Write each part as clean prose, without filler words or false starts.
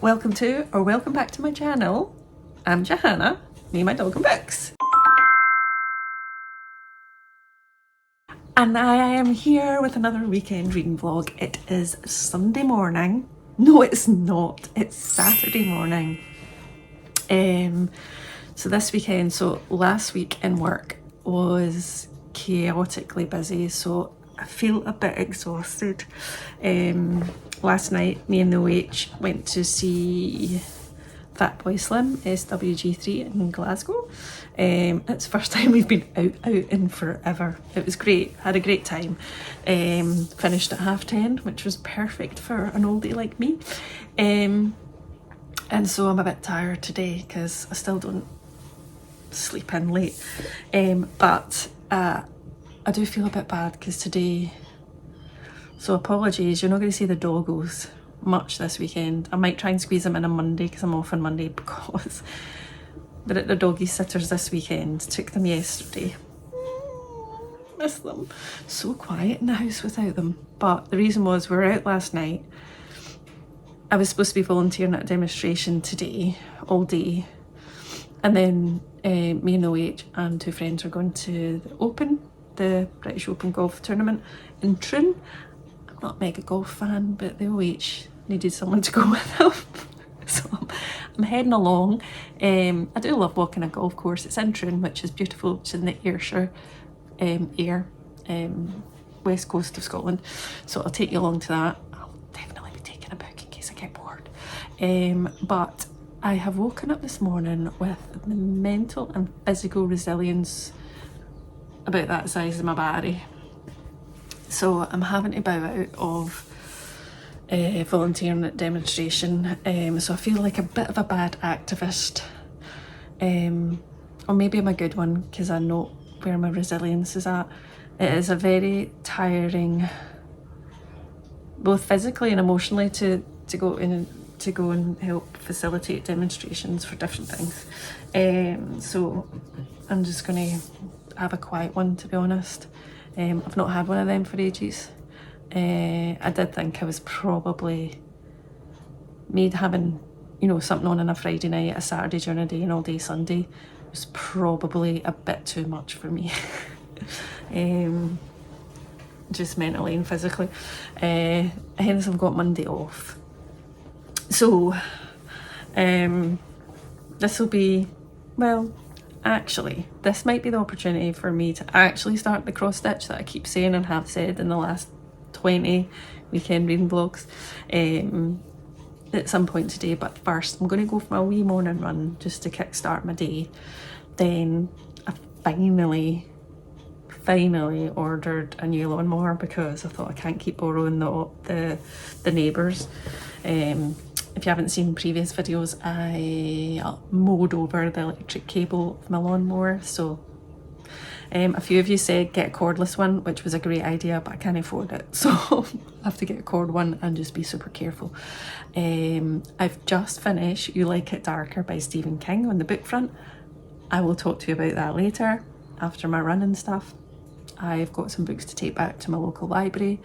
welcome to or welcome back to my channel. I'm Joanna, me, my dog and books. And I am here with another weekend reading vlog. It is Sunday morning. No, it's not. It's Saturday morning. So this weekend, so last week in work was chaotically busy, so I feel a bit exhausted. Last night, me and the OH went to see Fat Boy Slim, SWG3 in Glasgow. It's the first time we've been out in forever. It was great, had a great time. Finished at 10:30, which was perfect for an oldie like me. And so I'm a bit tired today because I still don't sleep in late. But I do feel a bit bad because today, so apologies, you're not going to see the doggos much this weekend. I might try and squeeze them in on Monday because I'm off on Monday, because they're at the doggy sitters this weekend. Took them yesterday. Miss them. So quiet in the house without them. But the reason was we were out last night. I was supposed to be volunteering at a demonstration today, all day. And then me and the OH and two friends were going to the Open, the British Open golf tournament in Troon. I'm not a mega golf fan, but the OH needed someone to go with them. So I'm heading along. I do love walking a golf course. It's in Troon, which is beautiful. It's in the Ayrshire, west coast of Scotland. So I'll take you along to that. I'll definitely be taking a book in case I get bored. But I have woken up this morning with the mental and physical resilience about that size of my body. So I'm having to bow out of volunteering at demonstration. So I feel like a bit of a bad activist. Or maybe I'm a good one because I know where my resilience is at. It is a very tiring, both physically and emotionally, to go and help facilitate demonstrations for different things. So I'm just going to have a quiet one, to be honest. I've not had one of them for ages. I did think I was probably made having, you know, something on a Friday night, a Saturday during the day and all day Sunday was probably a bit too much for me. Just mentally and physically. Hence I've got Monday off. So this will be, well, actually, this might be the opportunity for me to actually start the cross stitch that I keep saying and have said in the last 20 weekend reading vlogs at some point today. But first I'm going to go for my wee morning run just to kickstart my day. Then I finally ordered a new lawnmower because I thought I can't keep borrowing the neighbours. If you haven't seen previous videos, I mowed over the electric cable of my lawnmower. So a few of you said get a cordless one, which was a great idea, but I can't afford it. So I have to get a cord one and just be super careful. I've just finished You Like It Darker by Stephen King on the book front. I will talk to you about that later after my run and stuff. I've got some books to take back to my local library.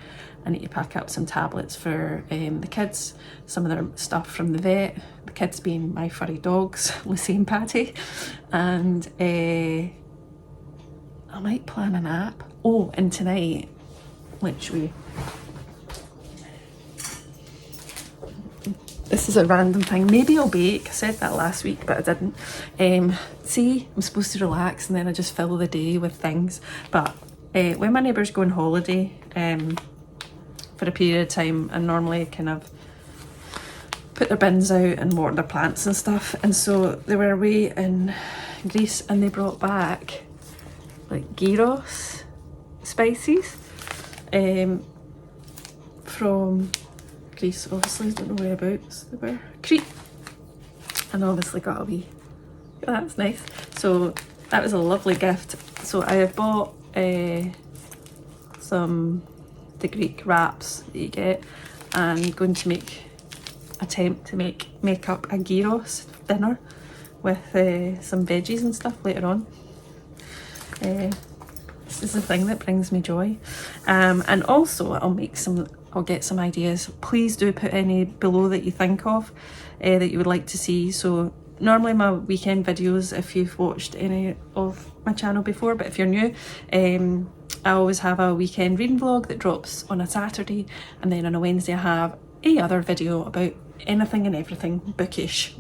I need to pack up some tablets for the kids, some of their stuff from the vet, the kids being my furry dogs, Lucy and Patty, and I might plan a nap. Oh, and tonight, literally, this is a random thing, maybe I'll bake. I said that last week but I didn't. See, I'm supposed to relax and then I just fill the day with things, but when my neighbours go on holiday for a period of time, and normally kind of put their bins out and water their plants and stuff, and so they were away in Greece and they brought back like gyros spices from Greece, obviously. Don't know whereabouts they were. Crete. And obviously got a wee, that's nice. So that was a lovely gift. So I have bought some the Greek wraps that you get, and going to attempt to make up a gyros dinner with some veggies and stuff later on. This is the thing that brings me joy. And also I'll make some I'll get some ideas. Please do put any below that you think of that you would like to see. So normally my weekend videos, if you've watched any of my channel before, but if you're new, I always have a weekend reading vlog that drops on a Saturday, and then on a Wednesday I have a other video about anything and everything bookish.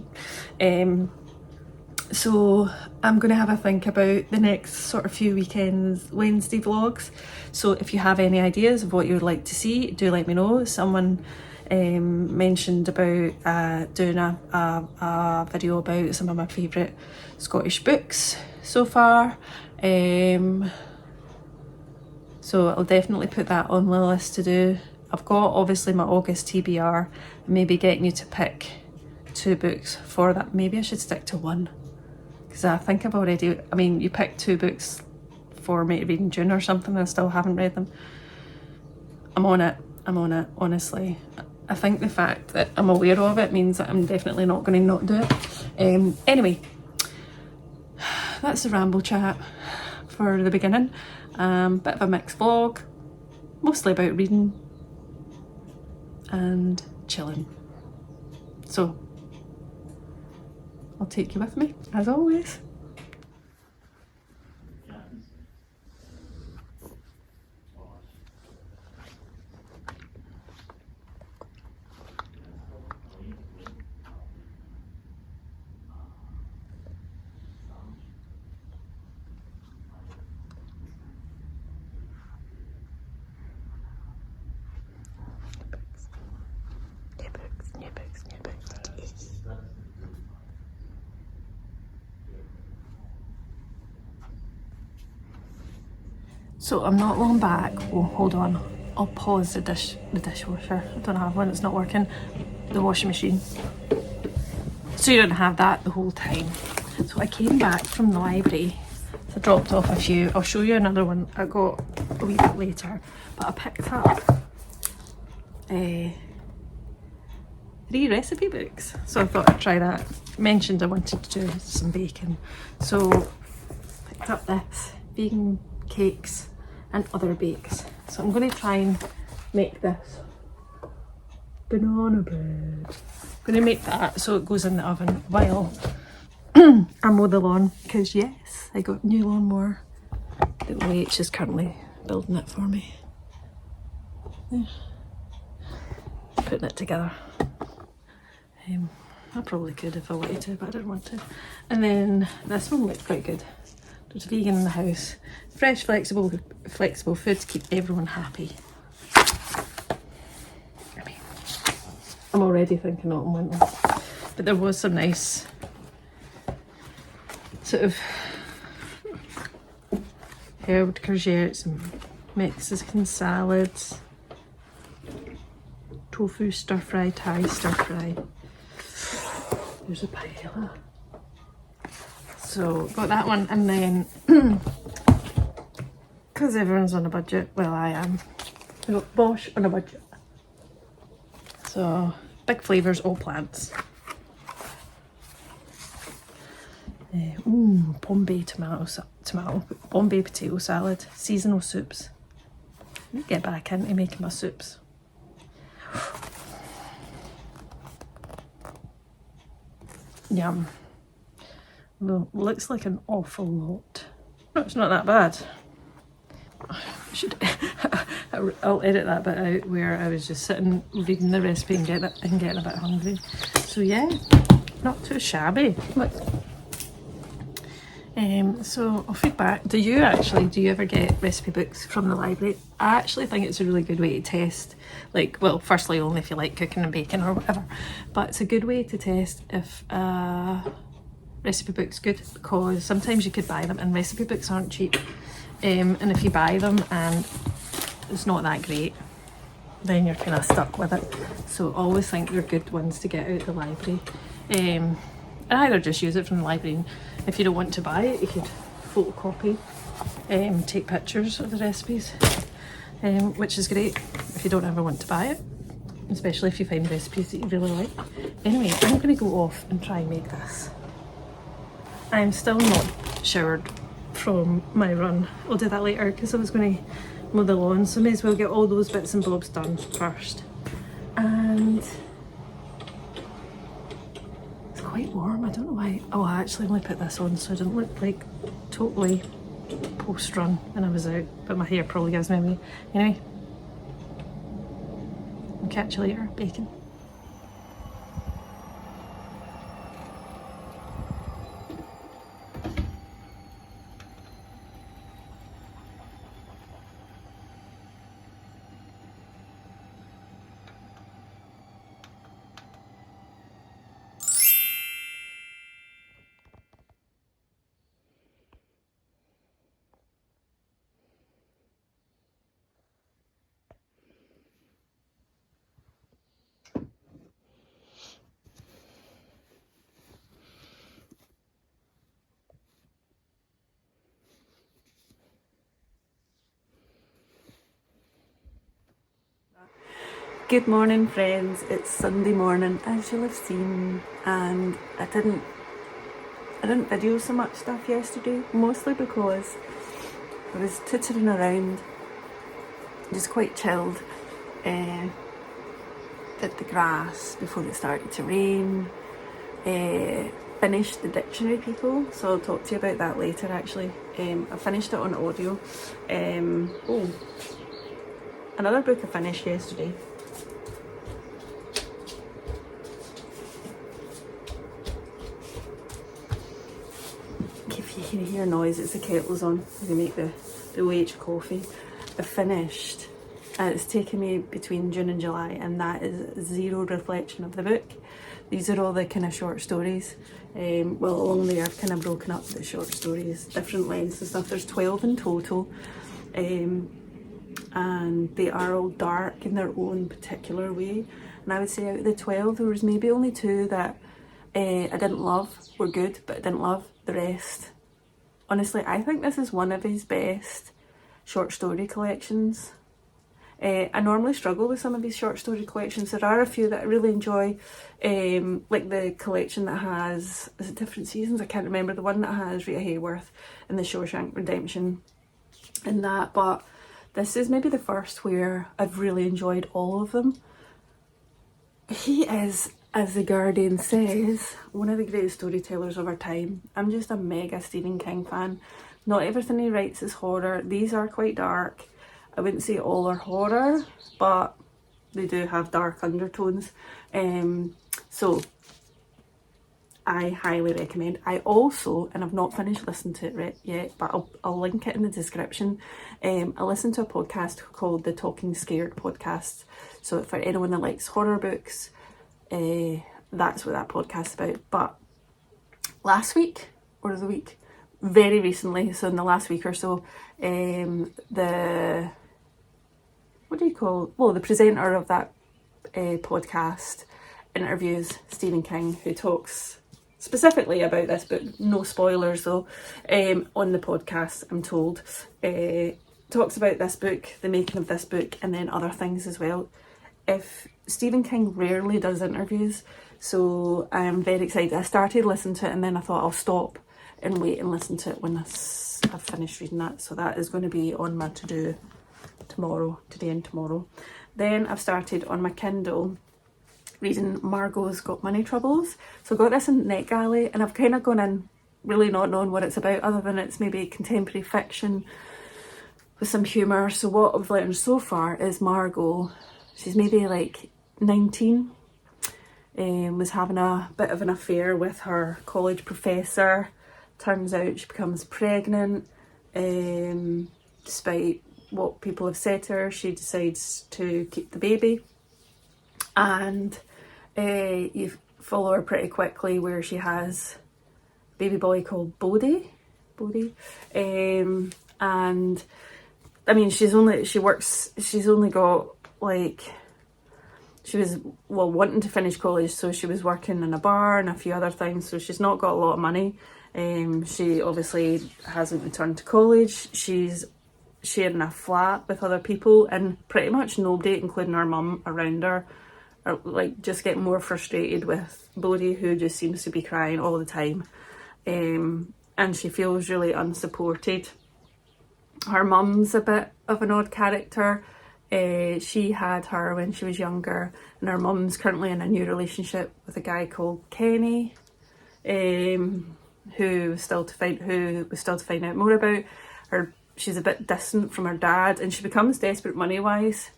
So I'm going to have a think about the next sort of few weekends Wednesday vlogs. So if you have any ideas of what you would like to see, do let me know. Someone mentioned about doing a video about some of my favourite Scottish books so far. So I'll definitely put that on the list to do. I've got obviously my August TBR, maybe getting you to pick 2 books for that. Maybe I should stick to 1. Because I think I've already, I mean, you picked 2 books for me to read in June or something, and I still haven't read them. I'm on it, honestly. I think the fact that I'm aware of it means that I'm definitely not going to not do it. Anyway, that's the ramble chat for the beginning. Bit of a mixed vlog, mostly about reading and chilling. So I'll take you with me, as always. New books. So I'm not long back. Oh, hold on. I'll pause the dishwasher. I don't have one, it's not working. The washing machine. So you don't have that the whole time. So I came back from the library. So I dropped off a few. I'll show you another one I got a wee bit later. But I picked up 3 recipe books. So I thought I'd try that. Mentioned I wanted to do some baking. So picked up this, vegan cakes and other bakes. So I'm going to try and make this banana bread. I'm going to make that so it goes in the oven while I mow the lawn, because yes, I got new lawnmower. The OH is currently building it for me. There. Putting it together. I probably could if I wanted to, but I didn't want to. And then this one looks quite good. There's vegan in the house. Fresh, flexible food to keep everyone happy. I mean, I'm already thinking autumn winter. But there was some nice sort of herb courgettes and Mexican salads. Tofu stir fry, Thai stir fry. There's a paella. So got that one, and then because everyone's on a budget, well I am, I got BOSH on a budget. So big flavours, all plants. Bombay Bombay potato salad, seasonal soups. Let me get back into making my soups. Yum. Well, looks like an awful lot. No, it's not that bad. I'll edit that bit out where I was just sitting reading the recipe and getting a bit hungry. So yeah, not too shabby. Look. So I'll feedback. Do you ever get recipe books from the library? I actually think it's a really good way to test, like, well, firstly only if you like cooking and baking or whatever, but it's a good way to test if recipe book's good, because sometimes you could buy them and recipe books aren't cheap, and if you buy them and it's not that great, then you're kind of stuck with it. So always think they're good ones to get out of the library. And either just use it from the library, and if you don't want to buy it you could photocopy, take pictures of the recipes, which is great if you don't ever want to buy it, especially if you find recipes that you really like. Anyway, I'm going to go off and try and make this. I'm still not showered from my run. I'll do that later because I was going to mow the lawn, so may as well get all those bits and bobs done first. And it's quite warm, I don't know why. Oh, I actually only put this on so I didn't look like totally post-run when I was out, but my hair probably gives me away. Anyway, I'll catch you later, bacon. Good morning, friends. It's Sunday morning, as you'll have seen, and I didn't video so much stuff yesterday, mostly because I was tootering around, just quite chilled. Did the grass before it started to rain. Finished the dictionary, people, so I'll talk to you about that later. Actually, I finished it on audio. Oh, another book I finished yesterday. If you can hear noise, it's the kettle's on. They make the wage coffee. I finished, and it's taken me between June and July, and that is zero reflection of the book. These are all the kind of short stories. Well, along there I've kind of broken up the short stories, different lengths and stuff. There's 12 in total, and they are all dark in their own particular way. And I would say out of the 12, there was maybe only 2 that I didn't love, were good, but I didn't love. The rest, honestly, I think this is one of his best short story collections. I normally struggle with some of these short story collections. There are a few that I really enjoy, like the collection that has, is it different seasons? I can't remember. The one that has Rita Hayworth and the Shawshank Redemption and that, but this is maybe the first where I've really enjoyed all of them. He is, as The Guardian says, one of the greatest storytellers of our time. I'm just a mega Stephen King fan. Not everything he writes is horror. These are quite dark. I wouldn't say all are horror, but they do have dark undertones. So I highly recommend. I also, and I've not finished listening to it yet, but I'll link it in the description. I listened to a podcast called the Talking Scared podcast. So for anyone that likes horror books, that's what that podcast's about. But last week, or the week, very recently, so in the last week or so, the presenter of that podcast interviews Stephen King, who talks specifically about this book. No spoilers though, on the podcast, I'm told. Talks about this book, the making of this book, and then other things as well. If Stephen King rarely does interviews, so I'm very excited. I started listening to it and then I thought I'll stop and wait and listen to it when I've finished reading that. So that is going to be on my to-do today and tomorrow. Then I've started on my Kindle reading Margo's Got Money Troubles. So I got this in NetGalley and I've kind of gone in really not knowing what it's about, other than it's maybe contemporary fiction with some humour. So what I've learned so far is Margo, she's maybe like 19, was having a bit of an affair with her college professor. Turns out she becomes pregnant. Despite what people have said to her, she decides to keep the baby. And you follow her pretty quickly where she has a baby boy called Bodhi. And I mean, she's only got like, she was, well, wanting to finish college, so she was working in a bar and a few other things, so she's not got a lot of money. She obviously hasn't returned to college. She's sharing a flat with other people, and pretty much nobody, including her mum, around her, are like just getting more frustrated with Bodhi, who just seems to be crying all the time. And she feels really unsupported. Her mum's a bit of an odd character. She had her when she was younger, and her mum's currently in a new relationship with a guy called Kenny, who was still to find out more about. She's a bit distant from her dad, and she becomes desperate money-wise,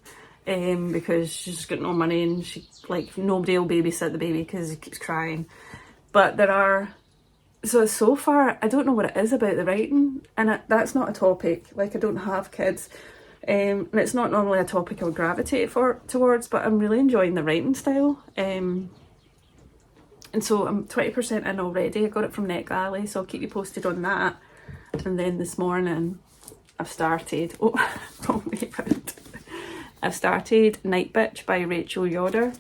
because she's just got no money, and she, like, nobody will babysit the baby because he keeps crying. But there are, so far I don't know what it is about the writing, and that's not a topic. Like, I don't have kids, and it's not normally a topic I would gravitate towards, but I'm really enjoying the writing style. And so I'm 20% in already. I got it from NetGalley, so I'll keep you posted on that. And then this morning I've started, I've started Nightbitch by Rachel Yoder.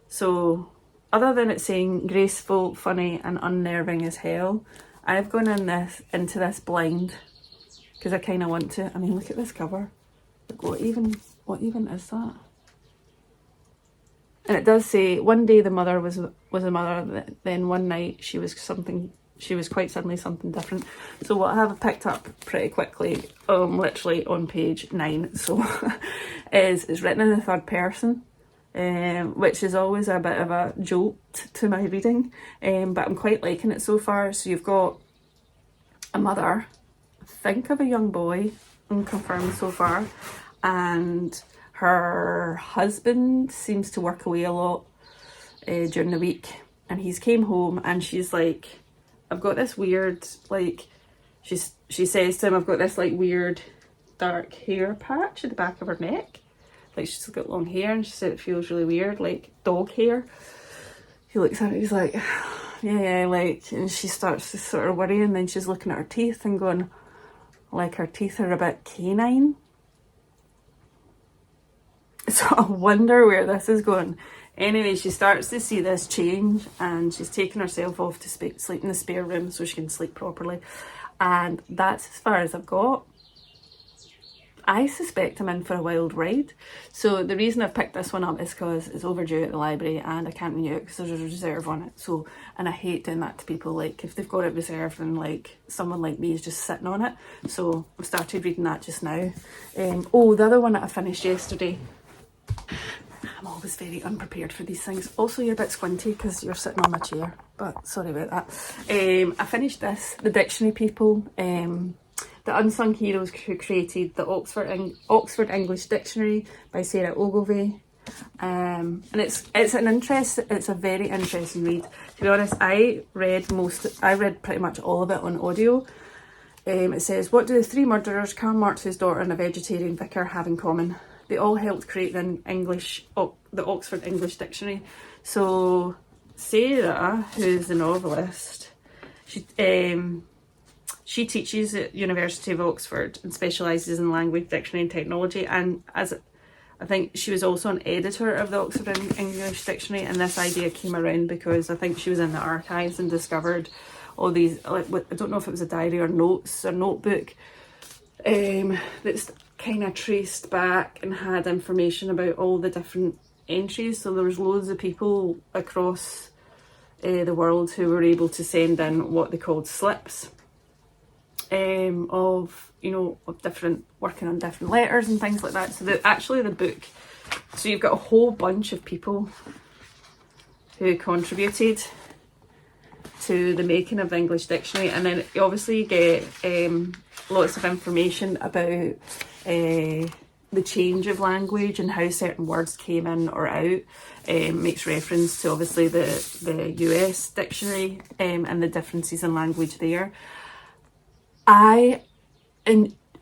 So other than it saying graceful, funny and unnerving as hell, I've gone into this blind because I kind of want to. I mean, look at this cover. Like, what even is that? And it does say, one day the mother was a mother, then one night she was quite suddenly something different. So what I have picked up pretty quickly, literally on page 9, so is it's written in the third person, which is always a bit of a jolt to my reading, but I'm quite liking it so far. So you've got a mother, think of a young boy, unconfirmed so far, and her husband seems to work away a lot during the week, and he's came home and she's like, I've got this weird, like, she says to him, I've got this like weird dark hair patch at the back of her neck, like she's got long hair, and she said it feels really weird, like dog hair. He looks at it, he's like, yeah, like, and she starts to sort of worry, and then she's looking at her teeth and going, like, her teeth are a bit canine. So I wonder where this is going. Anyway, she starts to see this change, and she's taken herself off to sleep in the spare room so she can sleep properly. And that's as far as I've got. I suspect I'm in for a wild ride. So the reason I've picked this one up is because it's overdue at the library and I can't renew it because there's a reserve on it. So, and I hate doing that to people. Like, if they've got it reserved and like someone like me is just sitting on it. So I've started reading that just now. Oh, the other one that I finished yesterday. I'm always very unprepared for these things. Also, you're a bit squinty because you're sitting on my chair, but sorry about that. I finished this, The Dictionary People, the unsung heroes who created the Oxford English Dictionary by Sarah Ogilvie. And it's a very interesting read. To be honest, I read pretty much all of it on audio. It says, what do the three murderers, Karl Marx's daughter and a vegetarian vicar, have in common? They all helped create the Oxford English Dictionary. So Sarah, who's the novelist, she teaches at University of Oxford and specialises in language, dictionary and technology. And I think she was also an editor of the Oxford English Dictionary, and this idea came around because I think she was in the archives and discovered all these, like, I don't know if it was a diary or notes or notebook, that's kind of traced back and had information about all the different entries. So there was loads of people across the world who were able to send in what they called slips of different, working on different letters and things like that. So the book, so you've got a whole bunch of people who contributed to the making of the English dictionary, and then you obviously get lots of information about the change of language and how certain words came in or out. Makes reference to obviously the US dictionary and the differences in language there. I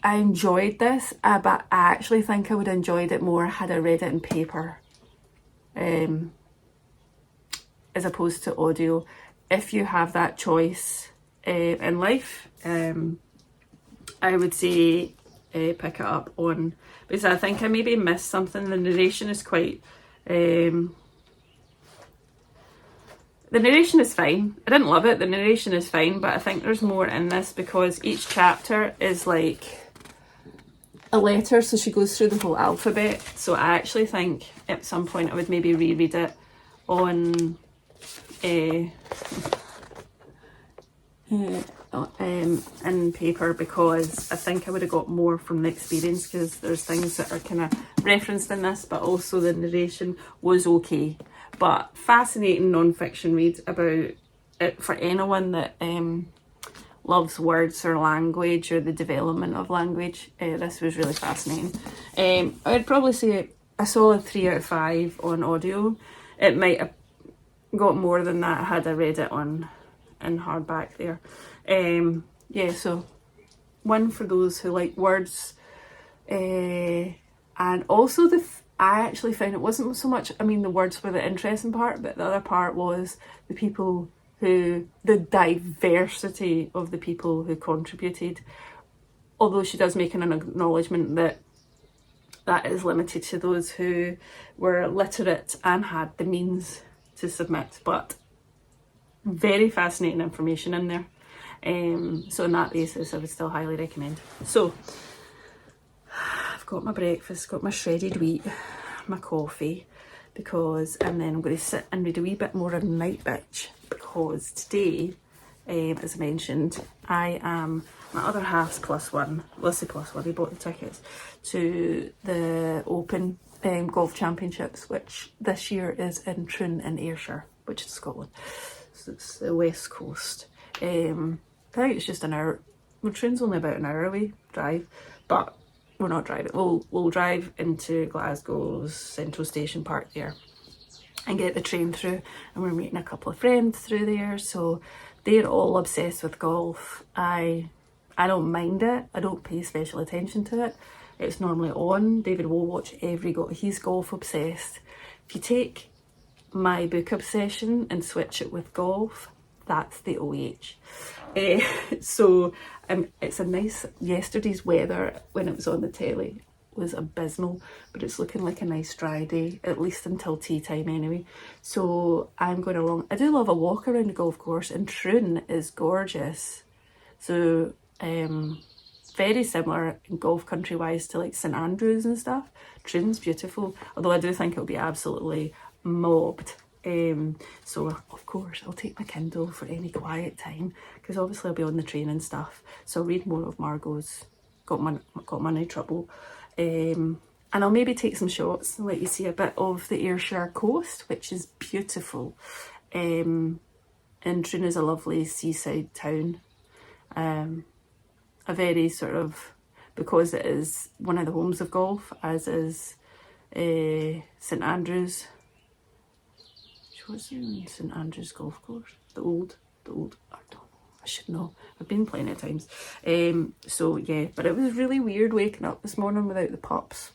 enjoyed this, but I actually think I would have enjoyed it more had I read it in paper as opposed to audio. If you have that choice in life, I would say pick it up on, because I think I maybe missed something. The narration is quite, the narration is fine. I didn't love it, the narration is fine, but I think there's more in this because each chapter is like a letter, so she goes through the whole alphabet. So I actually think at some point I would maybe reread it on in paper, because I think I would have got more from the experience, because there's things that are kind of referenced in this, but also the narration was okay. But fascinating non-fiction read about it for anyone that loves words or language or the development of language. This was really fascinating. I would probably say a solid 3 out of 5 on audio. It might have got more than that had I read it in hardback there. Yeah, so one for those who like words. And also I actually found it wasn't so much, I mean, the words were the interesting part, but the other part was the people the diversity of the people who contributed. Although she does make an acknowledgement that that is limited to those who were literate and had the means to submit, but very fascinating information in there. So on that basis, I would still highly recommend. So I've got my breakfast, got my shredded wheat, my coffee, and then I'm going to sit and read a wee bit more of Nightbitch, because today, as I mentioned, I am my other half's +1, Lucy +1, he bought the tickets to the Open Golf Championships, which this year is in Troon in Ayrshire, which is Scotland. So it's the west coast. I think it's just an hour. Well, Troon's only about an hour away drive, but we're not driving. We'll drive into Glasgow's Central Station Park there and get the train through, and we're meeting a couple of friends through there, so they're all obsessed with golf. I don't mind it. I don't pay special attention to it. It's normally on. David will watch he's golf obsessed. If you take my book obsession and switch it with golf, that's the OH. So it's a nice, yesterday's weather when it was on the telly was abysmal, but it's looking like a nice dry day, at least until tea time anyway. So I'm going along. I do love a walk around the golf course, and Troon is gorgeous. So very similar in golf country wise to like St Andrews and stuff. Troon's beautiful, although I do think it'll be absolutely mobbed. So of course I'll take my Kindle for any quiet time, because obviously I'll be on the train and stuff, so I'll read more of Margo's Got Money Trouble, and I'll maybe take some shots and let you see a bit of the Ayrshire coast, which is beautiful. And Troon is a lovely seaside town, a very sort of, because it is one of the homes of golf, as is St Andrews. What's in St Andrews Golf Course? The old, I don't know, I should know. I've been plenty of times. So yeah, but it was really weird waking up this morning without the pups.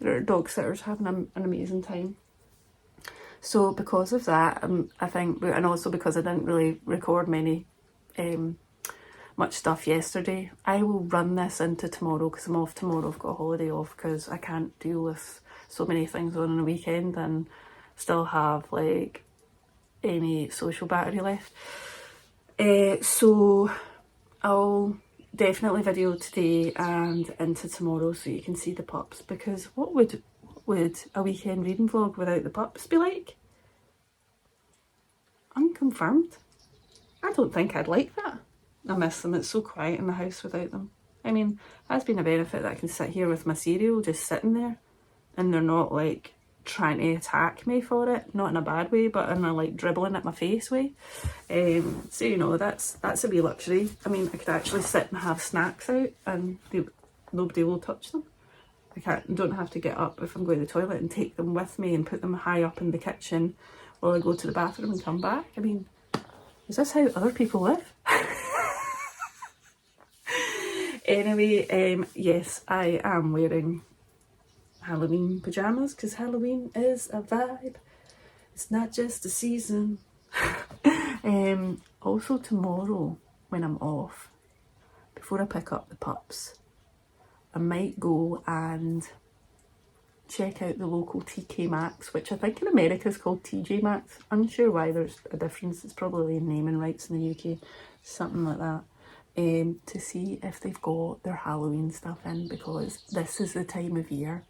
There are dog sitters having an amazing time. So because of that, I think, and also because I didn't really record much stuff yesterday, I will run this into tomorrow, because I'm off tomorrow. I've got a holiday off because I can't deal with so many things on a weekend and still have like any social battery left. So I'll definitely video today and into tomorrow so you can see the pups, because what would a weekend reading vlog without the pups be like? Unconfirmed. I don't think I'd like that. I miss them. It's so quiet in the house without them. I mean, that's been a benefit, that I can sit here with my cereal just sitting there and they're not like trying to attack me for it, not in a bad way, but in a like dribbling at my face way. So you know, that's a wee luxury. I mean, I could actually sit and have snacks out and nobody will touch them. Don't have to get up if I'm going to the toilet and take them with me and put them high up in the kitchen while I go to the bathroom and come back. I mean, is this how other people live? Anyway, yes, I am wearing Halloween pyjamas, because Halloween is a vibe. It's not just a season. Also tomorrow, when I'm off, before I pick up the pups, I might go and check out the local TK Maxx, which I think in America is called TJ Maxx. Unsure why there's a difference. It's probably naming rights in the UK, something like that. To see if they've got their Halloween stuff in, because this is the time of year.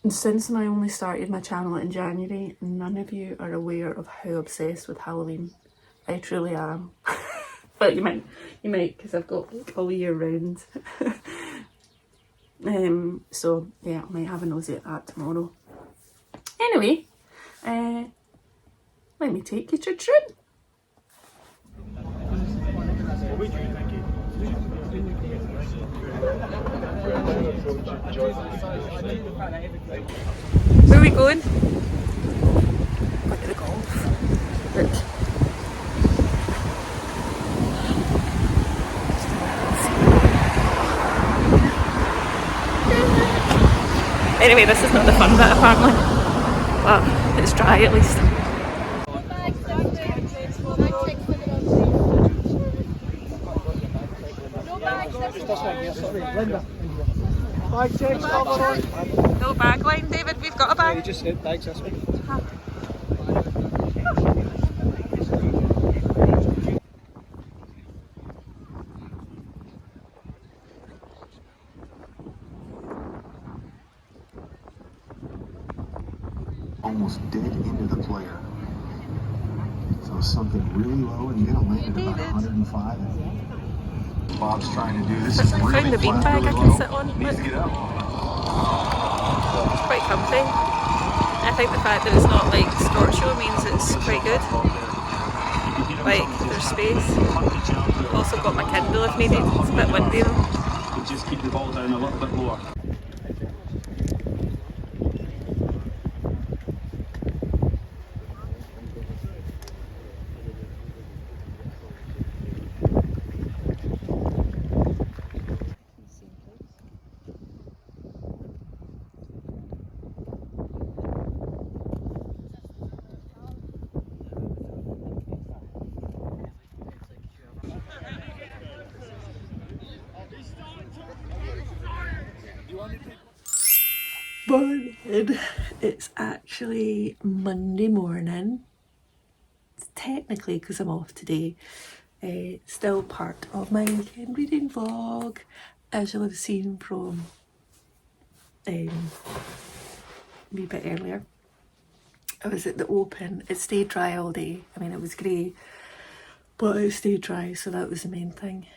And since I only started my channel in January, none of you are aware of how obsessed with Halloween I truly am. But you might, because I've got like all year round. So yeah, I might have a nosy at that tomorrow. Anyway, let me take you to Trin. Where are we going? Going to the golf. Look. Anyway, this is not the fun bit apparently. Well, it's dry at least. No bag line, David, we've got a bag. Yeah, you just said bags this week. Almost dead into the player. So something really low and then it landed about 105. Bob's trying to do this. I found the beanbag I can sit on. Needs to get up. It's quite comfy. I think the fact that it's not like scorcho means it's quite good. Like, there's space. Also got my Kindle if needed. It's a bit windy though. Just keep the ball down a little bit lower. Morning. It's actually Monday morning. It's technically, because I'm off today, still part of my weekend reading vlog, as you'll have seen from a wee bit earlier. I was at the Open. It stayed dry all day. I mean, it was grey, but it stayed dry, so that was the main thing.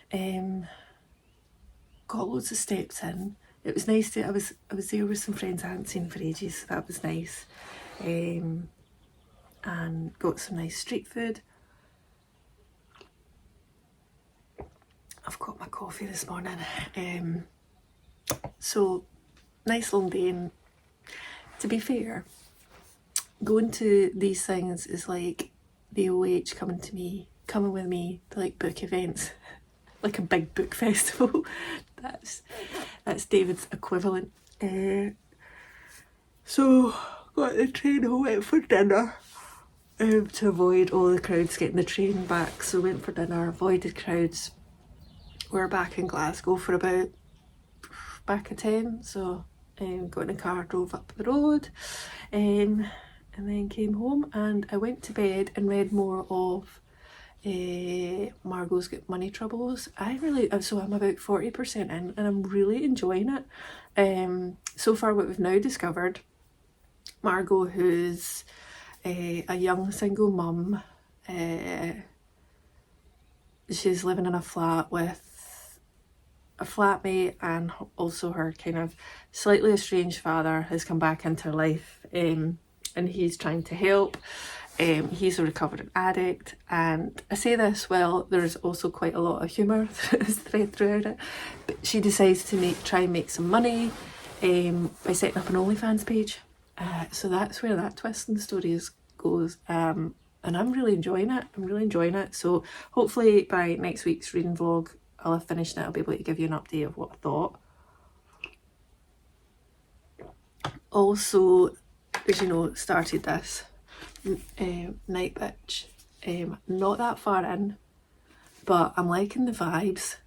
Got loads of steps in. It was nice to, I was there with some friends I hadn't seen for ages, so that was nice. And got some nice street food. I've got my coffee this morning. So, nice long day, and to be fair, going to these things is like the OH coming with me to like book events. Like a big book festival. That's David's equivalent. So got the train home, went for dinner to avoid all the crowds getting the train back. So went for dinner, avoided crowds. We're back in Glasgow for about back at 10. So got in a car, drove up the road, and then came home, and I went to bed and read more of Margo's Got Money Troubles. So I'm about 40% in, and I'm really enjoying it. So far what we've now discovered, Margo, who's a young single mum, she's living in a flat with a flatmate, and also her kind of slightly estranged father has come back into her life, and he's trying to help. He's a recovering addict, and I say this, well, there's also quite a lot of humour thread throughout it, but she decides to try and make some money by setting up an OnlyFans page. So that's where that twist in the story goes, and I'm really enjoying it. So hopefully by next week's reading vlog I'll have finished it. I'll be able to give you an update of what I thought. Also, as you know, started this Nightbitch, not that far in, but I'm liking the vibes.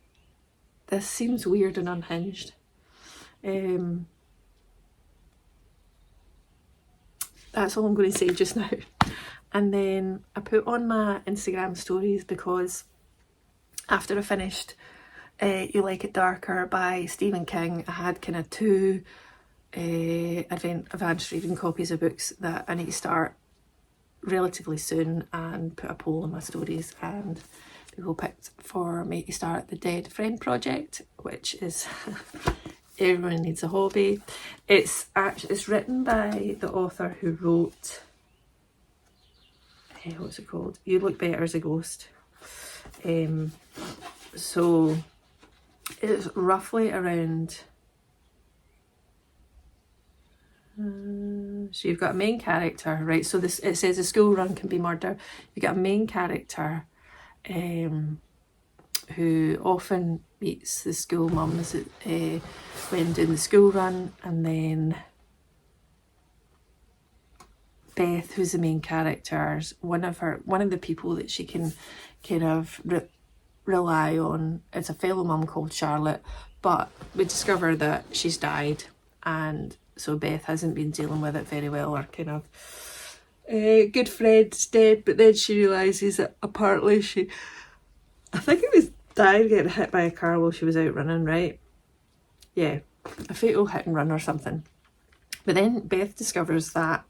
This seems weird and unhinged. That's all I'm going to say just now. And then I put on my Instagram stories, because after I finished You Like It Darker by Stephen King, I had kind of two advanced reading copies of books that I need to start relatively soon, and put a poll on my stories, and people picked for me to start the Dead Friend Project, which is Everyone Needs a Hobby. It's written by the author who wrote what's it called? You Look Better as a Ghost. So it's roughly around so you've got a main character, right? So this, it says a school run can be murder. You got a main character who often meets the school mums when doing the school run, and then Beth, who's the main character, one of the people that she can kind of rely on is a fellow mum called Charlotte, but we discover that she's died, and so Beth hasn't been dealing with it very well, or kind of good friend's dead, but then she realises that apparently I think it was died getting hit by a car while she was out running, right? Yeah, a fatal hit and run or something. But then Beth discovers that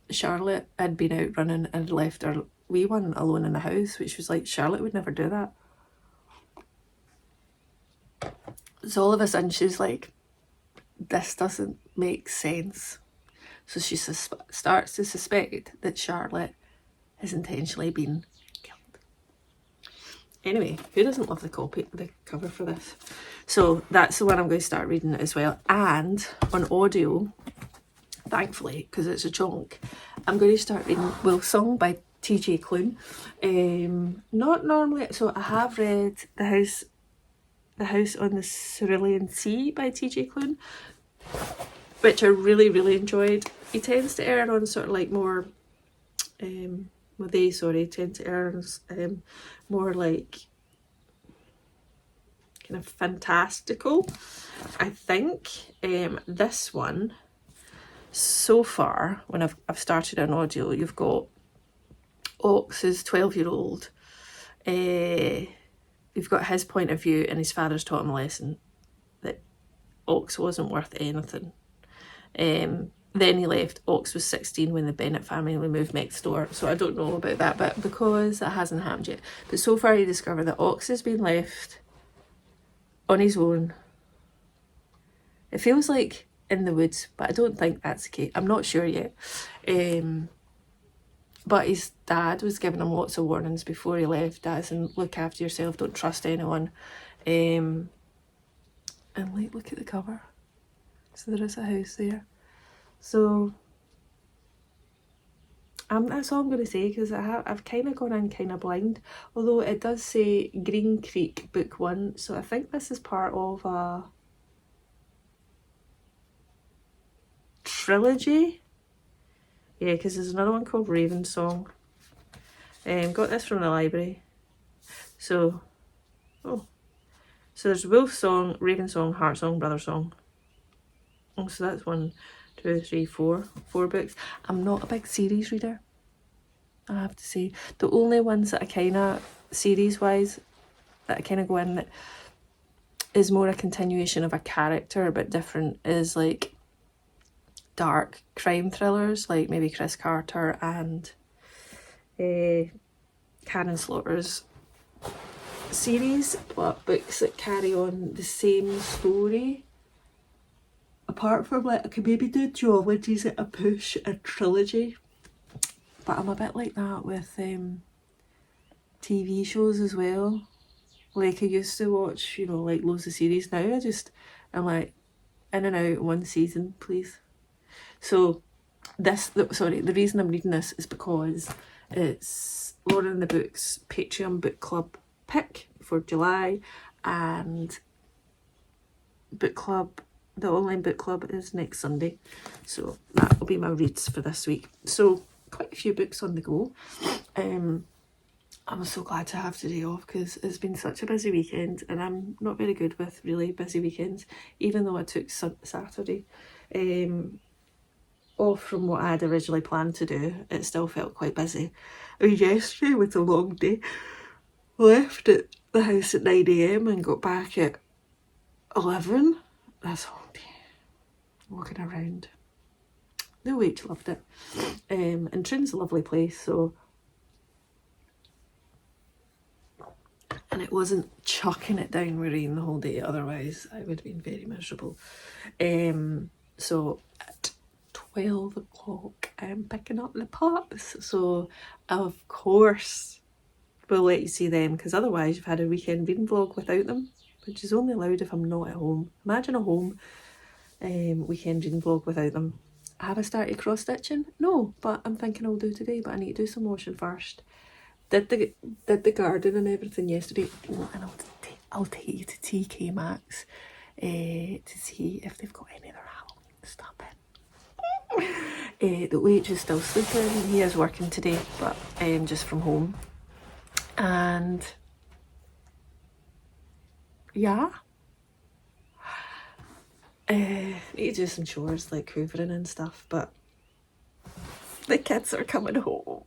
Charlotte had been out running and left her wee one alone in the house, which was like, Charlotte would never do that. So all of a sudden she's like, this doesn't make sense. So she starts to suspect that Charlotte has intentionally been killed. Anyway, who doesn't love the cover for this? So that's the one I'm going to start reading as well. And on audio, thankfully, because it's a chunk, I'm going to start reading Wolfsong by TJ Klune. Not normally, so I have read The House on the Cerulean Sea by TJ Klune, which I really, really enjoyed. He tends to err on sort of like more, tend to err on more like kind of fantastical. I think this one, so far, when I've started on audio, you've got Ox's 12-year-old. You've got his point of view, and his father's taught him a lesson that Ox wasn't worth anything. Then he left. Ox was 16 when the Bennett family moved next door. So I don't know about that, but because it hasn't happened yet. But so far you discover that Ox has been left on his own. It feels like in the woods, but I don't think that's the case. I'm not sure yet. But his dad was giving him lots of warnings before he left, as in, look after yourself, don't trust anyone. And like, look at the cover. So there is a house there. So that's all I'm going to say, because I've kind of gone in kind of blind. Although it does say Green Creek Book 1, so I think this is part of a trilogy. Yeah, because there's another one called Ravensong. Got this from the library. So there's Wolfsong, Ravensong, Heartsong, Brothersong. Oh, so that's 1, 2, 3, 4 books. I'm not a big series reader, I have to say. The only ones that I kind of, series-wise, that I kind of go in that is more a continuation of a character but different is like dark crime thrillers, like maybe Chris Carter and Karen Slaughter's series, but books that carry on the same story. Apart from, like, I could maybe do duologies at a push, a trilogy, but I'm a bit like that with TV shows as well. Like, I used to watch, you know, like loads of series. Now I'm like, in and out one season, please. So the reason I'm reading this is because it's Lauren in the Book's Patreon book club pick for July, and book club, the online book club, is next Sunday. So that will be my reads for this week. So quite a few books on the go. I'm so glad to have today off, because it's been such a busy weekend, and I'm not very good with really busy weekends, even though I took Saturday off from what I had originally planned to do. It still felt quite busy. I mean, yesterday was a long day. Left at the house at 9 AM and got back at 11. That's a long day. walking around. The witch loved it. And Troon's a lovely place, so... And it wasn't chucking it down with rain the whole day, otherwise I would have been very miserable. So at 12 o'clock I'm picking up the pups, so of course we'll let you see them, because otherwise you've had a weekend reading vlog without them, which is only allowed if I'm not at home. Imagine a home weekend reading vlog without them. Have I started cross stitching? No, but I'm thinking I'll do today, but I need to do some washing first. Did the garden and everything yesterday. Oh, and I'll take you to TK Maxx to see if they've got any of their Halloween stuff in. The wage is still sleeping. He is working today, but just from home. And yeah, need to do some chores like hoovering and stuff, but the kids are coming home.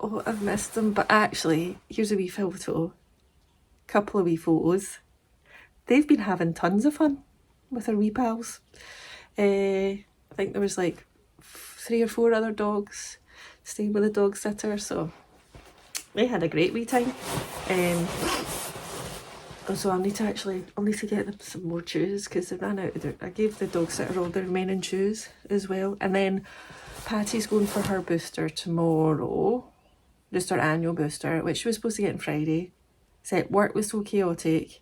Oh, I've missed them. But actually, here's a wee photo. Couple of wee photos. They've been having tons of fun with their wee pals. I think there was like 3 or 4 other dogs staying with a dog sitter, so they had a great wee time. So I'll need to get them some more chews, because they ran out of I gave the dog sitter all the remaining chews as well. And then Patty's going for her booster tomorrow. Just her annual booster, which she was supposed to get on Friday. Said work was so chaotic,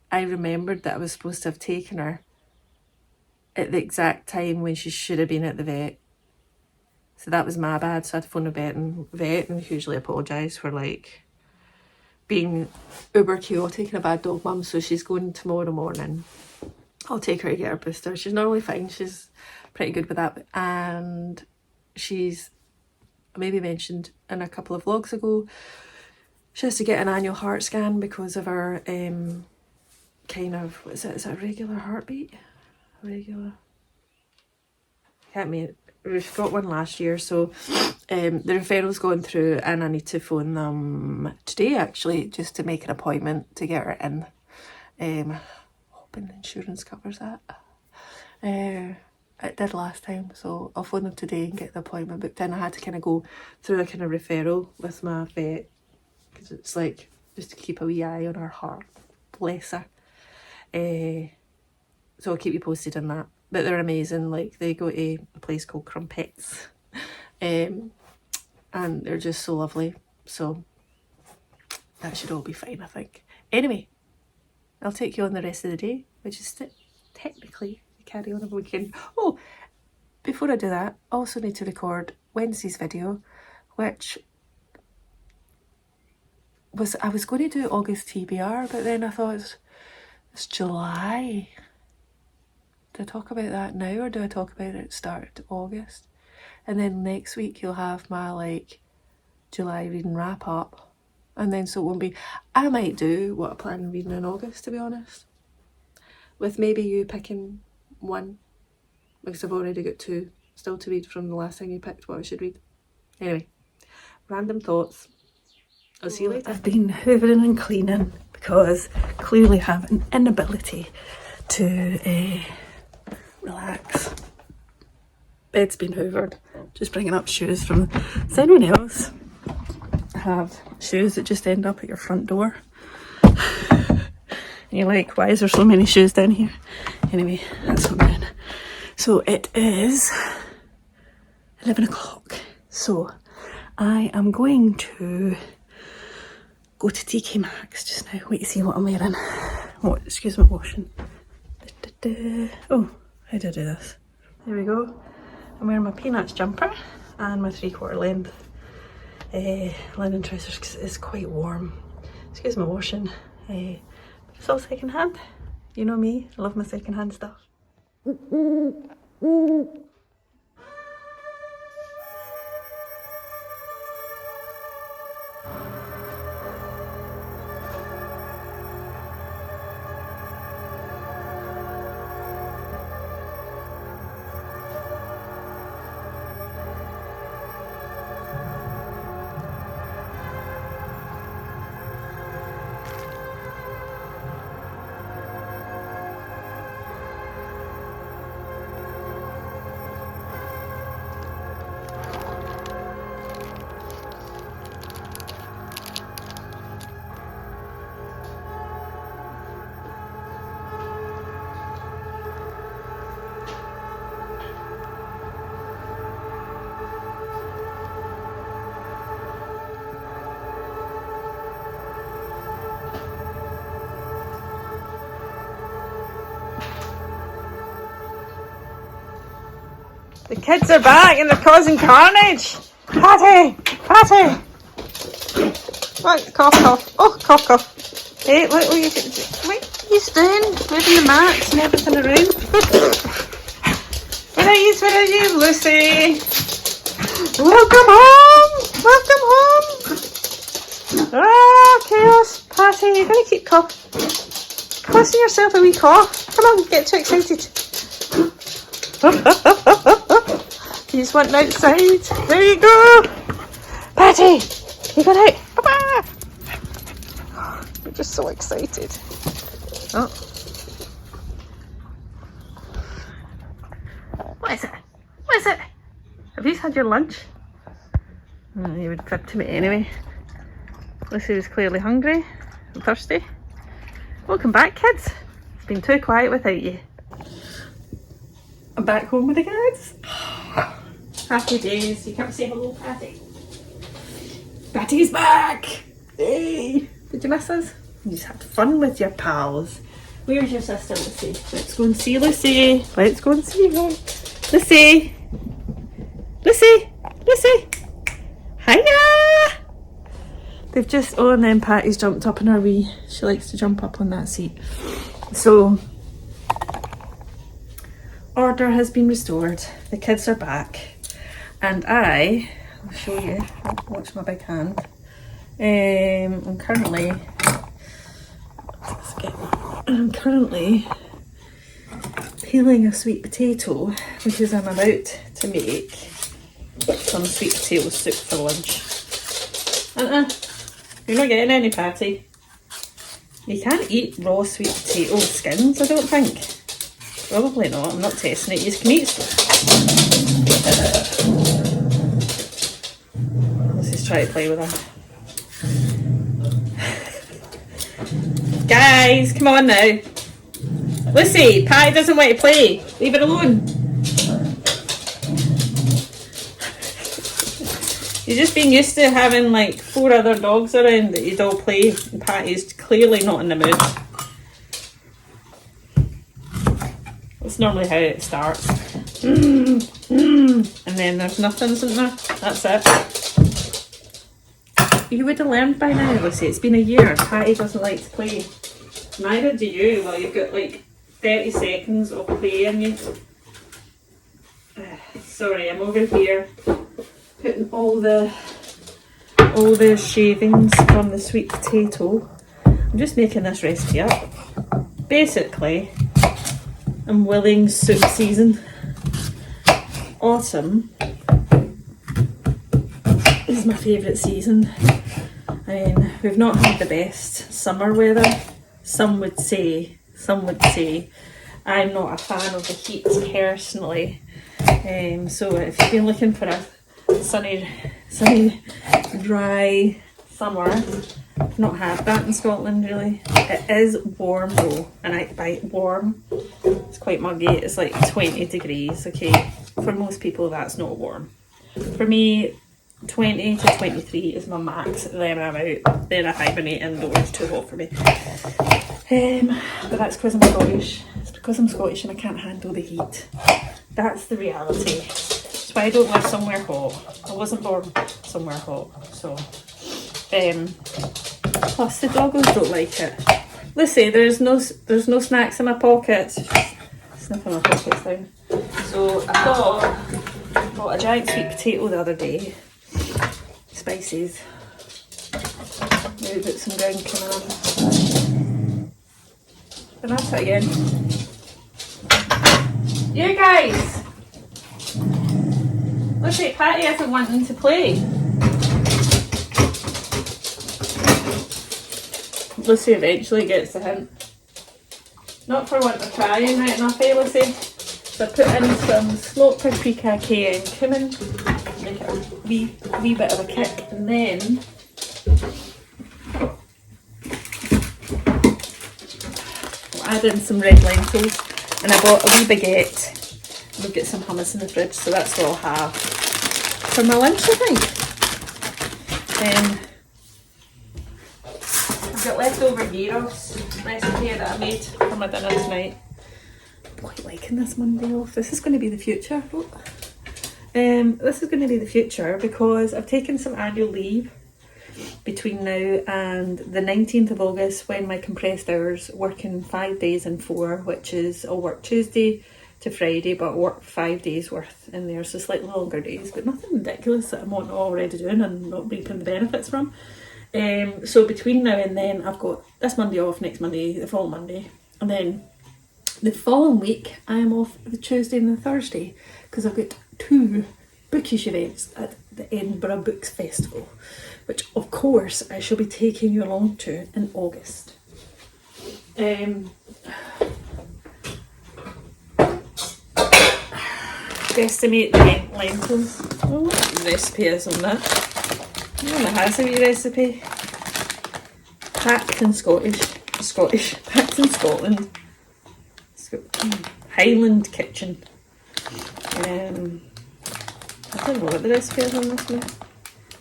I remembered that I was supposed to have taken her at the exact time when she should have been at the vet. So that was my bad, so I had to phone the vet and hugely apologise for like being uber chaotic and a bad dog mum. So she's going tomorrow morning. I'll take her to get her booster. She's normally fine, she's pretty good with that. And she's, maybe mentioned in a couple of vlogs ago, she has to get an annual heart scan because of her kind of, what is it a regular heartbeat? Regular? Can't mean, we've got one last year, so the referral's going through and I need to phone them today actually, just to make an appointment to get her in. Hoping the insurance covers that. It did last time, so I'll phone them today and get the appointment booked in. I had to kind of go through a kind of referral with my vet, because it's like just to keep a wee eye on her heart. Bless her. So I'll keep you posted on that. But they're amazing. Like, they go to a place called Crumpets, and they're just so lovely. So that should all be fine, I think. Anyway, I'll take you on the rest of the day, which is technically carry on a weekend. Oh, before I do that, I also need to record Wednesday's video, which was, I was going to do August TBR, but then I thought it's July. Do I talk about that now, or do I talk about it at the start of August? And then next week you'll have my like July reading wrap up, and then so it won't be, I might do what I plan on reading in August, to be honest, with maybe you picking one, because I've already got 2 still to read from the last time you picked what I should read. Anyway, random thoughts. I'll see you later. I've been hoovering and cleaning because I clearly have an inability to relax. Bed's been hoovered. Just bringing up shoes from, does anyone else have shoes that just end up at your front door? And you're like, why is there so many shoes down here? Anyway, that's what I'm doing. So it is 11 o'clock. So I am going to go to TK Maxx just now. Wait to see what I'm wearing. Oh, excuse my washing. Oh, how do I do this? There we go. I'm wearing my Peanuts jumper and my 3/4 length linen trousers because it is quite warm. Excuse my washing. It's all second hand. You know me, I love my second hand stuff. The kids are back and they're causing carnage. Patty! Patty! What? Cough, cough. Oh, cough, cough. Hey, what are you doing? What are you doing? Moving the mats and everything around. Where are you, Lucy? Welcome home! Welcome home! Ah, chaos. Patty, you're going to keep causing yourself a wee cough. Come on, get too excited. You just went outside. There you go. Patty, you got out. Papa. You're just so excited. Oh. What is it? What is it? Have you had your lunch? Oh, you would fib to me anyway. Lucy was clearly hungry and thirsty. Welcome back, kids. It's been too quiet without you. I'm back home with the kids. Happy days. You come say hello, Patty. Patty's back! Hey! Did you miss us? You just had fun with your pals. Where's your sister, Lucy? Let's go and see Lucy. Let's go and see her. Lucy! Lucy! Lucy! Hiya! They've just... Oh, and then Patty's jumped up in her wee... She likes to jump up on that seat. So... Order has been restored. The kids are back. And I'll show you. Watch my big hand. I'm currently peeling a sweet potato because I'm about to make some sweet potato soup for lunch. You're not getting any, Patty. You can't eat raw sweet potato skins, I don't think. Probably not, I'm not testing it. You can eat stuff. Let's just try to play with her. Guys, come on now. Lucy, Patty doesn't want to play. Leave her alone. You've just been used to having like 4 other dogs around that you'd all play, and Patty's clearly not in the mood. That's normally how it starts. And then there's nothing, isn't there? That's it. You would have learned by now, Lucy. It's been a year. Patty doesn't like to play. Neither do you. Well, you've got like 30 seconds of play in you. Sorry, I'm over here putting all the shavings from the sweet potato. I'm just making this recipe up. Basically, I'm willing soup season. Autumn is my favourite season. I mean, we've not had the best summer weather. Some would say. I'm not a fan of the heat personally. So if you've been looking for a sunny, dry summer, I've not had that in Scotland really. It is warm though, and by warm, it's quite muggy. It's like 20 degrees, okay? For most people that's not warm. For me, 20 to 23 is my max, then I'm out. Then I hibernate indoors, too hot for me. But that's because I'm Scottish. It's because I'm Scottish and I can't handle the heat. That's the reality. That's why I don't live somewhere hot. I wasn't born somewhere hot, so. Plus the doggos don't like it. Lucy, there's no snacks in my pockets. Sniffing my pockets down. So I bought a giant sweet potato the other day. Spices. Maybe put some ground cayenne. And that's it again. You guys! Lucy, Patty isn't wanting to play. Lucy eventually gets the hint. Not for want of trying, right enough, eh, Lucy? So I put in some smoked paprika, cayenne, cumin, make it a wee bit of a kick, and then I'll add in some red lentils, and I bought a wee baguette. We've got some hummus in the fridge, so that's what I'll have for my lunch, I think. I've got leftover gyros recipe that I made for my dinner tonight. I'm quite liking this Monday off. This is going to be the future. Oh, This is going to be the future because I've taken some annual leave between now and the 19th of August when my compressed hours, working 5 days and 4, which is I'll work Tuesday to Friday, but I'll work 5 days worth in there, so slightly longer days, but nothing ridiculous that I'm not already doing and not reaping the benefits from. So between now and then I've got this Monday off, next Monday, the following Monday, and then the following week I am off the Tuesday and the Thursday because I've got 2 Bookish events at the Edinburgh Books Festival, which of course I shall be taking you along to in August. Estimate the lentils. Oh, what the recipe is on that? No one has a wee recipe. Packed in packed in Scotland. Highland kitchen. I don't know what the recipe is on this one.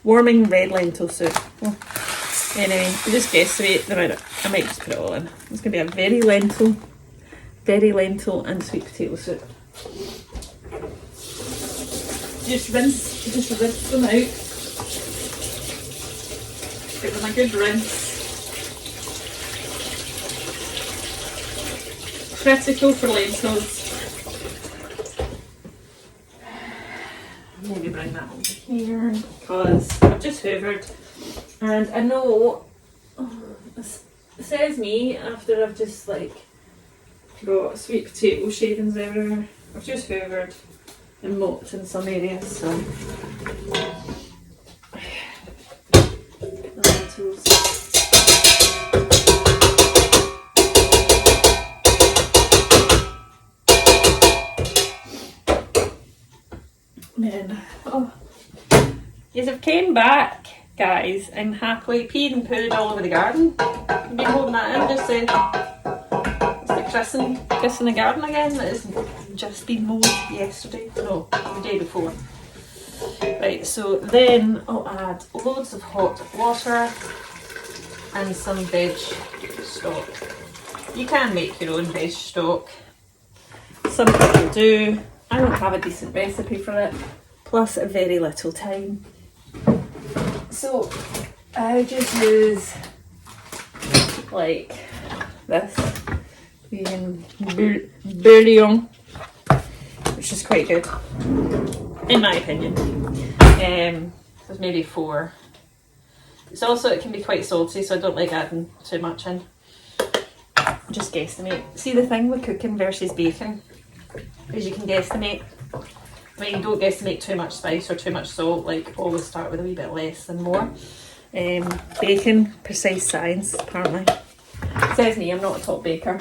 Warming red lentil soup. Oh. Anyway, we just guesstimate the amount. I might just put it all in. It's going to be a very lentil and sweet potato soup. Just rinse them out. Give them a good rinse. Critical for lentils. Maybe bring that over here because I've just hoovered and I know it says me after I've just like got sweet potato shavings everywhere. I've just hoovered and mopped in some areas, so the lentils. Then, yes, I've came back, guys. I'm happily peed and pooed all over the garden. I've been holding that in just to christen the garden again. That has just been mowed yesterday. No, the day before. Right, so then I'll add loads of hot water and some veg stock. You can make your own veg stock. Some people do. I don't have a decent recipe for it, plus very little time. So I just use like this vegan bouillon, which is quite good, in my opinion. There's maybe 4. It's also, it can be quite salty, so I don't like adding too much in. Just guesstimate. See the thing with cooking versus baking? Because you can guesstimate. I mean, don't guesstimate too much spice or too much salt, like always start with a wee bit less than more. Baking, precise science, apparently. Says me, I'm not a top baker.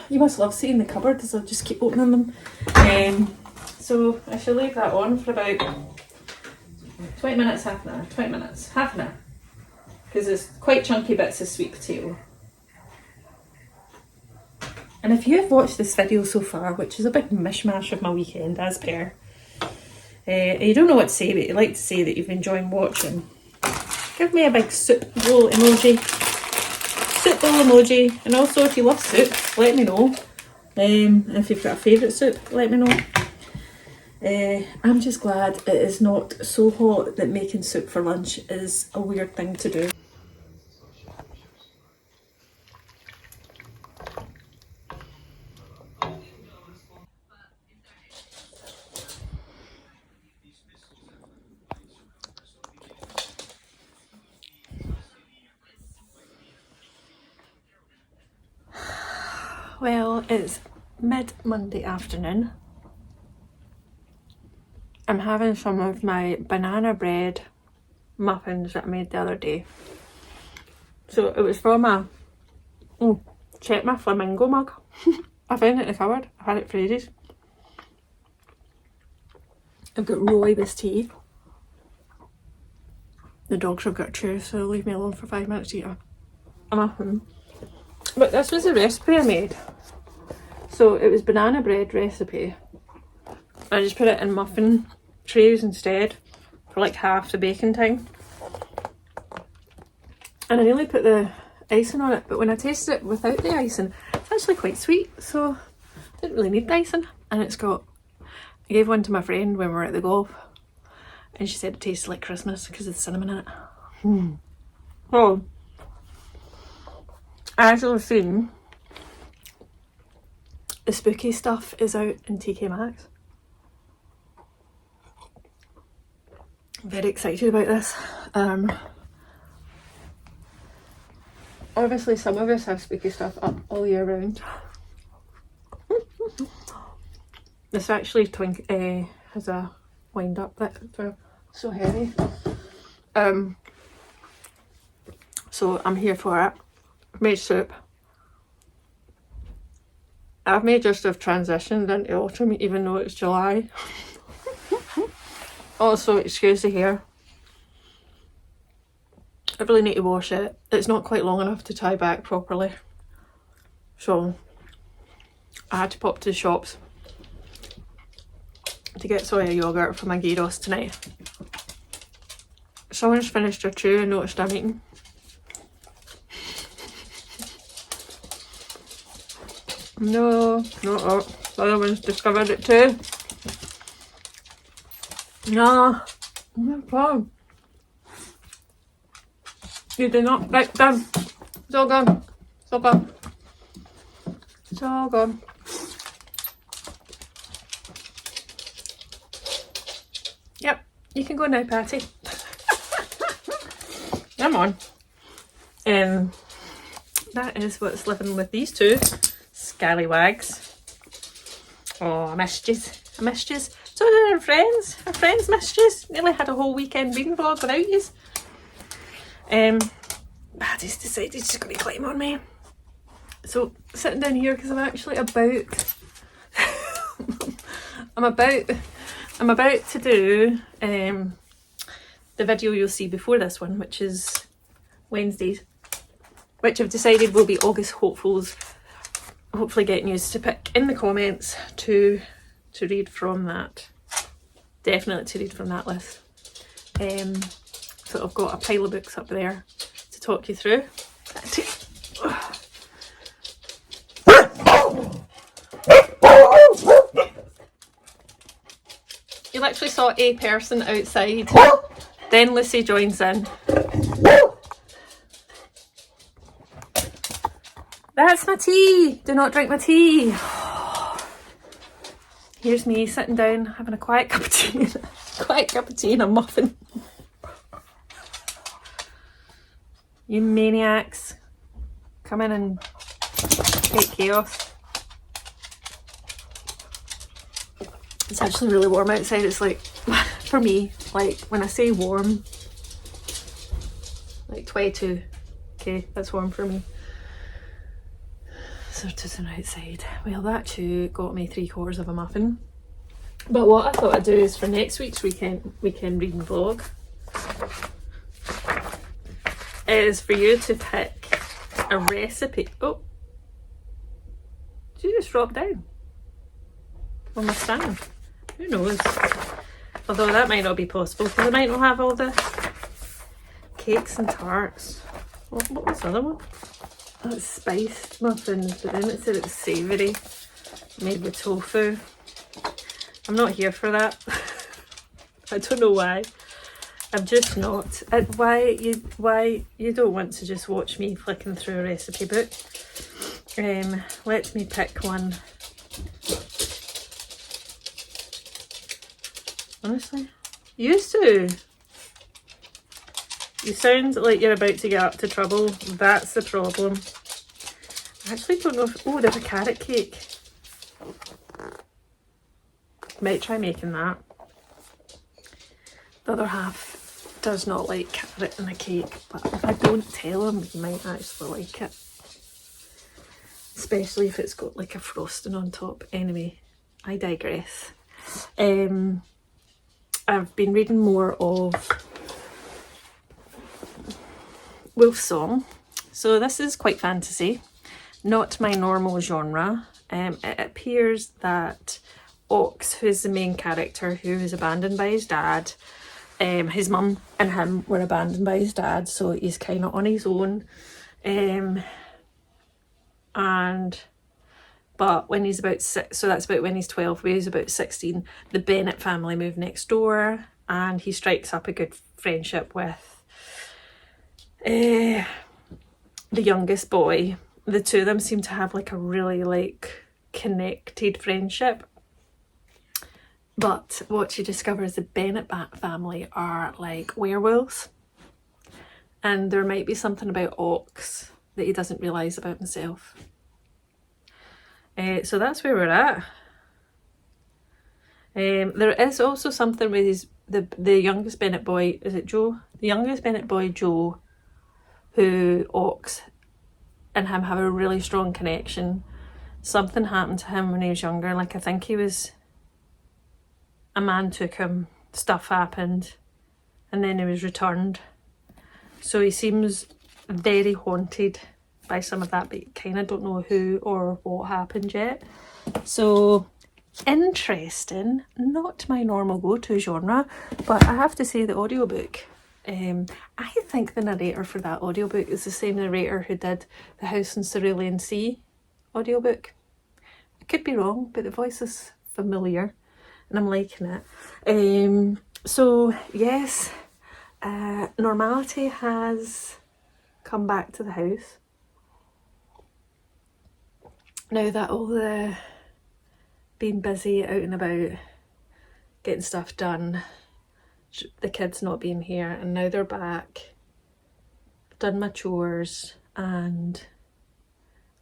You must love seeing the cupboard as I just keep opening them. So I shall leave that on for about 20 minutes, half an hour, 20 minutes, half an hour. Because there's quite chunky bits of sweet potato. And if you have watched this video so far, which is a big mishmash of my weekend as per, and you don't know what to say, but you like to say that you've been enjoying watching, give me a big soup bowl emoji. Soup bowl emoji. And also if you love soup, let me know. If you've got a favourite soup, let me know. I'm just glad it is not so hot that making soup for lunch is a weird thing to do. Well, it's mid-Monday afternoon. I'm having some of my banana bread muffins that I made the other day. So it was from a, check my flamingo mug. I found it in the cupboard. I've had it for ages. I've got rooibos tea. The dogs have got a chair, so leave me alone for 5 minutes to eat a muffin. But this was the recipe I made. So it was banana bread recipe. I just put it in muffin trays instead for like half the baking time. And I nearly put the icing on it, but when I tasted it without the icing, it's actually quite sweet, so I didn't really need the icing. and it's got, I gave one to my friend when we were at the golf, and she said it tasted like Christmas because of the cinnamon in it. Oh, as I was saying, the spooky stuff is out in TK Maxx. I'm very excited about this. Obviously some of us have spooky stuff up all year round. This actually has a wind up that's so heavy. So I'm here for it. I've made soup. I've made just have transitioned into autumn even though it's July. Also, excuse the hair. I really need to wash it. It's not quite long enough to tie back properly. So I had to pop to the shops to get soya yogurt for my gyros tonight. Someone's finished their chew and noticed I'm eating. No, the other one's discovered it too. No, no problem. You do not. Right, done. It's all gone. It's all gone. It's all gone. Yep, you can go now, Patty. Come on. That is what's living with these two scallywags. Oh, I missed yous. I missed yous. So did our friends. Our friends missed yous. Nearly had a whole weekend reading vlog without yous. Paddy's decided she's going to climb on me. So sitting down here because I'm actually about I'm about to do the video you'll see before this one, which is Wednesdays, which I've decided will be August hopefuls. Hopefully getting used to pick in the comments to read from that. Definitely to read from that list. So I've got a pile of books up there to talk you through. You literally saw a person outside, then Lucy joins in. That's my tea! Do not drink my tea! Here's me sitting down having a quiet cup of tea and a muffin. You maniacs, come in and create chaos. It's actually really warm outside. It's like, for me, like when I say warm, like 22, okay, that's warm for me. So to the outside. Well, that too got me 3/4 of a muffin. But what I thought I'd do is for next week's weekend reading vlog is for you to pick a recipe. Oh, did you just drop down on my stand? Who knows? Although that might not be possible because I might not have all the cakes and tarts. What was the other one? That's spiced muffins, but then it said it was savoury, made with tofu. I'm not here for that. I don't know why. I'm just not. Why you don't want to just watch me flicking through a recipe book. Let me pick one. Honestly, used to. You sound like you're about to get up to trouble. That's the problem. I actually don't know if... Oh, there's a carrot cake. Might try making that. The other half does not like carrot in a cake, but if I don't tell him, he might actually like it. Especially if it's got like a frosting on top. Anyway, I digress. I've been reading more of Wolfsong. So this is quite fantasy, not my normal genre. It appears that Ox, who's the main character, who is abandoned by his dad, his mum and him were abandoned by his dad, so he's kind of on his own. And But when he's about 6, so that's about when he's 12, when he's about 16, the Bennett family move next door, and he strikes up a good friendship with the youngest boy. The two of them seem to have like a really like connected friendship. But what she discovers, the Bennett family are like werewolves, and there might be something about Ox that he doesn't realise about himself. So that's where we're at. There is also something with the youngest Bennett boy, is it Joe? The youngest Bennett boy, Joe, who Ox and him have a really strong connection. Something happened to him when he was younger, like I think a man took him, stuff happened, and then he was returned. So he seems very haunted by some of that, but you kind of don't know who or what happened yet. So interesting, not my normal go-to genre, but I have to say the audiobook, I think the narrator for that audiobook is the same narrator who did the House in Cerulean Sea audiobook. I could be wrong, but the voice is familiar and I'm liking it. So yes, normality has come back to the house now that all the being busy out and about getting stuff done, the kids not being here, and now they're back. I've done my chores and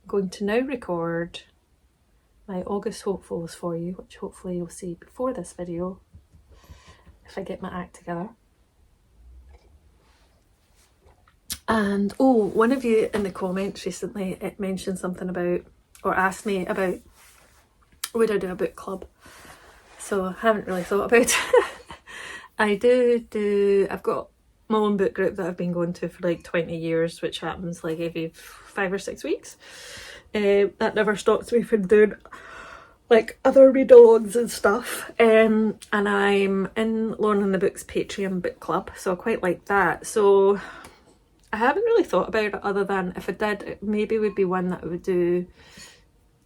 I'm going to now record my August hopefuls for you, which hopefully you'll see before this video if I get my act together. And oh, one of you in the comments recently mentioned something about, or asked me about, would I do a book club? So I haven't really thought about it. I've got my own book group that I've been going to for like 20 years, which happens like every 5 or 6 weeks. That never stops me from doing like other read-alongs and stuff. And I'm in Lauren and the Book's Patreon book club, so I quite like that. So I haven't really thought about it, other than if I did, it maybe would be one that I would do,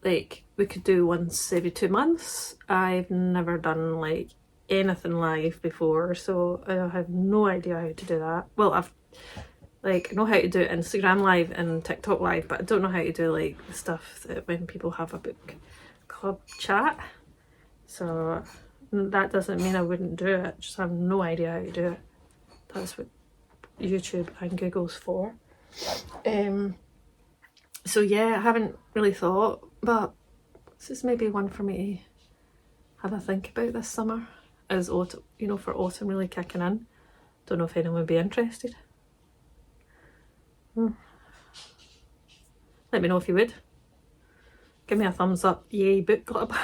like we could do once every 2 months. I've never done like anything live before, so I have no idea how to do that. Well, I know how to do Instagram live and TikTok live, but I don't know how to do like the stuff that when people have a book club chat. So that doesn't mean I wouldn't do it, just have no idea how to do it. That's what YouTube and Google's for. So yeah, I haven't really thought, but this is maybe one for me to have a think about this summer, as autumn, you know, for autumn really kicking in. Don't know if anyone would be interested. Let me know if you would. Give me a thumbs up, yay book club,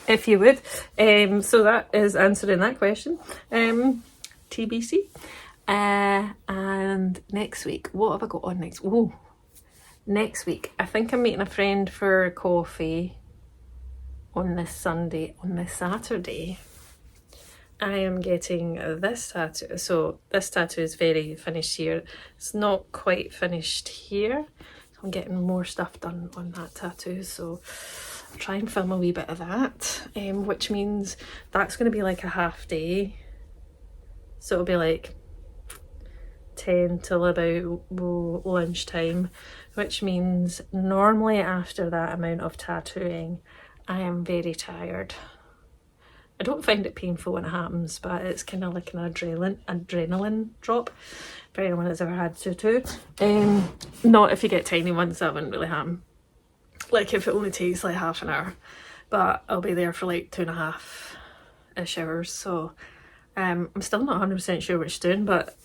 if you would. So that is answering that question. TBC. And next week, what have I got on next? Oh, next week, I think I'm meeting a friend for coffee on this Sunday. On this Saturday, I am getting this tattoo. So this tattoo is very finished here. It's not quite finished here. So I'm getting more stuff done on that tattoo. So I'll try and film a wee bit of that, which means that's going to be like a half day. So it'll be like 10 till about lunchtime, which means normally after that amount of tattooing I am very tired. I don't find it painful when it happens, but it's kind of like an adrenaline drop for anyone that's ever had tattoo. Not if you get tiny ones, that wouldn't really happen. Like if it only takes like half an hour, but I'll be there for like 2.5-ish hours. So I'm still not 100% sure what she's doing, but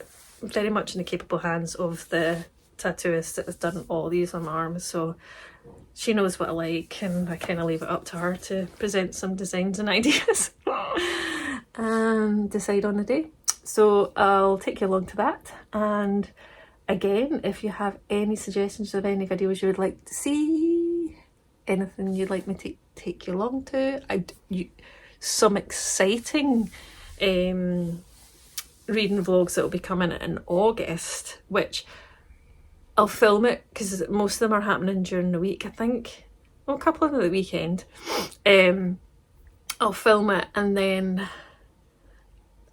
very much in the capable hands of the tattooist that has done all these on my arms. So she knows what I like, and I kind of leave it up to her to present some designs and ideas and decide on the day. So I'll take you along to that. And again, if you have any suggestions of any videos you would like to see, anything you'd like me to take you along to, some exciting reading vlogs that will be coming in August, which I'll film it because most of them are happening during the week, I think. well, a couple on the weekend. I'll film it and then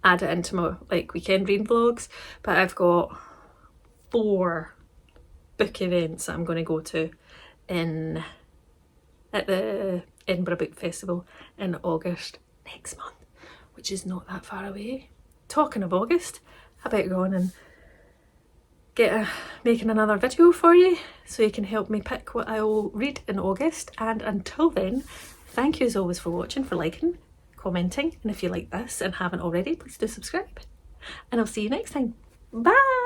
add it into my like weekend reading vlogs. But I've got 4 book events that I'm going to go to at the Edinburgh Book Festival in August next month, which is not that far away. Talking of August, I better go on and making another video for you so you can help me pick what I will read in August. And until then, thank you as always for watching, for liking, commenting, and if you like this and haven't already, please do subscribe. And I'll see you next time. Bye!